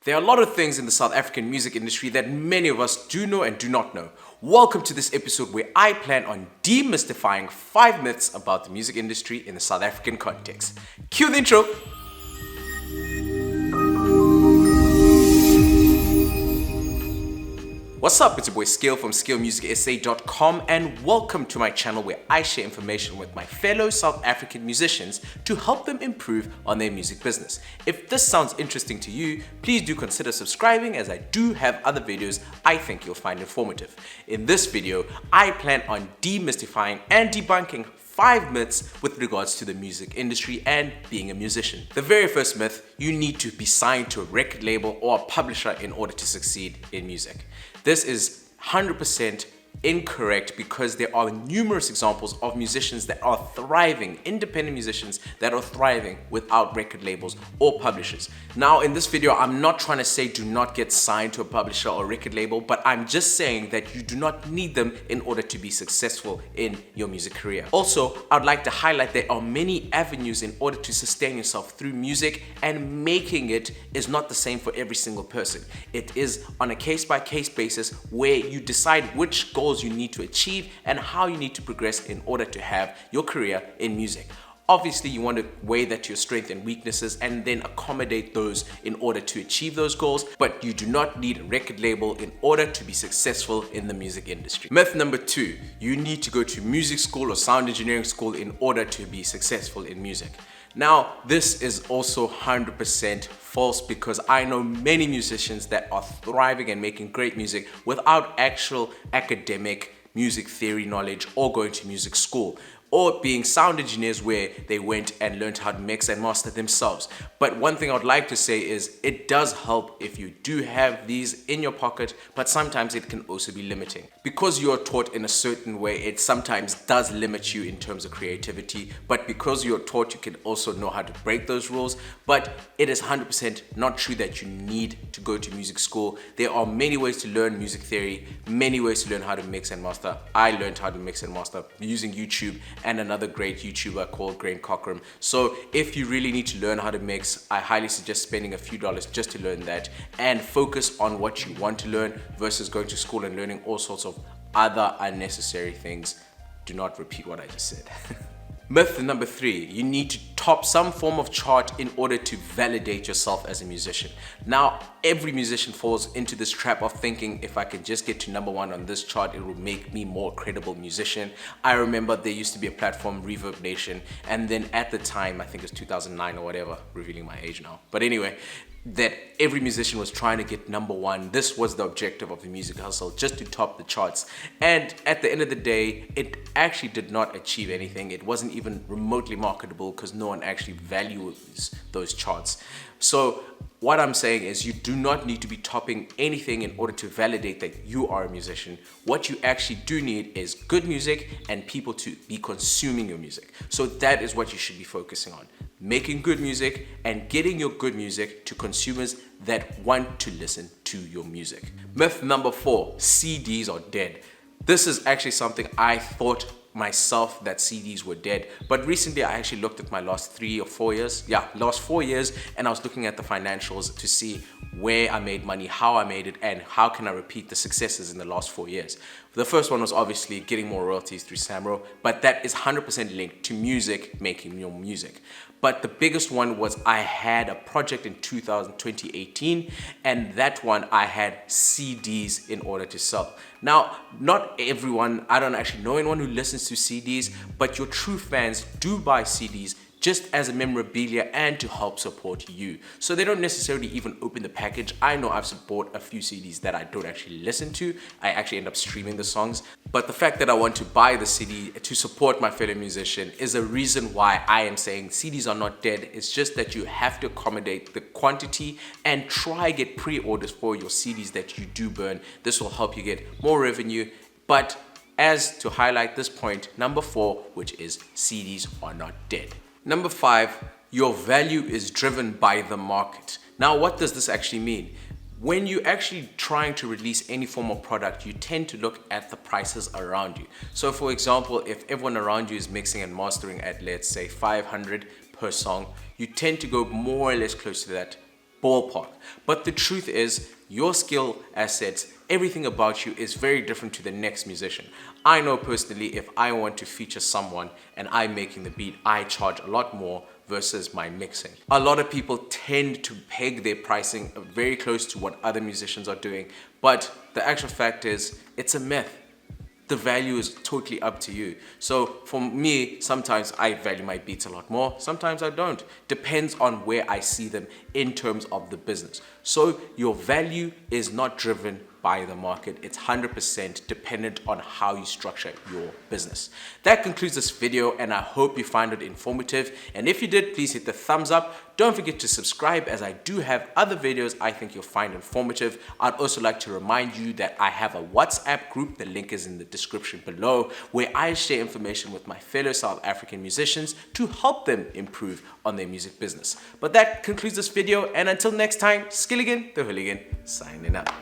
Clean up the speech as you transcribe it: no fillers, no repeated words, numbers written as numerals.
There are a lot of things in the South African music industry that many of us do know and do not know. Welcome to this episode where I plan on demystifying 5 myths about the music industry in the South African context. Cue the intro. What's up? It's your boy Scale from ScaleMusicSA.com and welcome to my channel where I share information with my fellow South African musicians to help them improve on their music business. If this sounds interesting to you, please do consider subscribing as I do have other videos I think you'll find informative. In this video, I plan on demystifying and debunking 5 myths with regards to the music industry and being a musician. The very first myth, you need to be signed to a record label or a publisher in order to succeed in music. This is 100% incorrect because there are numerous examples of musicians that are thriving, independent musicians that are thriving without record labels or publishers. Now in this video, I'm not trying to say do not get signed to a publisher or record label, but I'm just saying that you do not need them in order to be successful in your music career. Also, I'd like to highlight there are many avenues in order to sustain yourself through music, and making it is not the same for every single person. It is on a case-by-case basis where you decide which goals you need to achieve and how you need to progress in order to have your career in music. Obviously, you want to weigh that to your strengths and weaknesses and then accommodate those in order to achieve those goals, but you do not need a record label in order to be successful in the music industry. Myth number 2, you need to go to music school or sound engineering school in order to be successful in music. Now, this is also 100% false because I know many musicians that are thriving and making great music without actual academic music theory knowledge or going to music school, or being sound engineers where they went and learned how to mix and master themselves. But one thing I would like to say is it does help if you do have these in your pocket, but sometimes it can also be limiting. Because you're taught in a certain way, it sometimes does limit you in terms of creativity, but because you're taught, you can also know how to break those rules. But it is 100% not true that you need to go to music school. There are many ways to learn music theory, many ways to learn how to mix and master. I learned how to mix and master using YouTube and another great YouTuber called Graham Cockram. So if you really need to learn how to mix, I highly suggest spending a few dollars just to learn that and focus on what you want to learn versus going to school and learning all sorts of other unnecessary things. Do not repeat what I just said. Myth number 3, you need to top some form of chart in order to validate yourself as a musician. Now, every musician falls into this trap of thinking if I can just get to number 1 on this chart, it will make me more credible musician. I remember there used to be a platform, Reverb Nation, and then at the time, I think it was 2009 or whatever, revealing my age now. But anyway, that every musician was trying to get number 1. This was the objective of the music hustle, just to top the charts. And at the end of the day, it actually did not achieve anything. It wasn't even remotely marketable because no one actually values those charts. So what I'm saying is you do not need to be topping anything in order to validate that you are a musician. What you actually do need is good music and people to be consuming your music. So that is what you should be focusing on. Making good music and getting your good music to consumers that want to listen to your music. Myth number 4, CDs are dead. This is actually something I thought myself that CDs were dead, but recently I actually looked at my last 3 or 4 years, last 4 years, and I was looking at the financials to see where I made money, how I made it, and how can I repeat the successes in the last 4 years. The first one was obviously getting more royalties through SAMRO, but that is 100% linked to music, making your music. But the biggest one was I had a project in 2018, and that one I had CDs in order to sell. Now, not everyone, I don't actually know anyone who listens to CDs, but your true fans do buy CDs just as a memorabilia and to help support you. So they don't necessarily even open the package. I know I've bought a few CDs that I don't actually listen to. I actually end up streaming the songs. But the fact that I want to buy the CD to support my fellow musician is a reason why I am saying CDs are not dead. It's just that you have to accommodate the quantity and try get pre-orders for your CDs that you do burn. This will help you get more revenue. But as to highlight this point, number 4, which is CDs are not dead. Number 5, your value is driven by the market. Now, what does this actually mean? When you're actually trying to release any form of product, you tend to look at the prices around you. So for example, if everyone around you is mixing and mastering at, let's say, 500 per song, you tend to go more or less close to that ballpark. But the truth is, your skill assets, everything about you is very different to the next musician. I know personally, if I want to feature someone and I'm making the beat, I charge a lot more versus my mixing. A lot of people tend to peg their pricing very close to what other musicians are doing, but the actual fact is, it's a myth. The value is totally up to you. So for me, sometimes I value my beats a lot more, sometimes I don't. Depends on where I see them in terms of the business. So your value is not driven by the market. It's 100% dependent on how you structure your business. That concludes this video, and I hope you find it informative. And if you did, please hit the thumbs up. Don't forget to subscribe, as I do have other videos I think you'll find informative. I'd also like to remind you that I have a WhatsApp group, the link is in the description below, where I share information with my fellow South African musicians to help them improve on their music business. But that concludes this video, and until next time, Skilligan the Hooligan, signing out.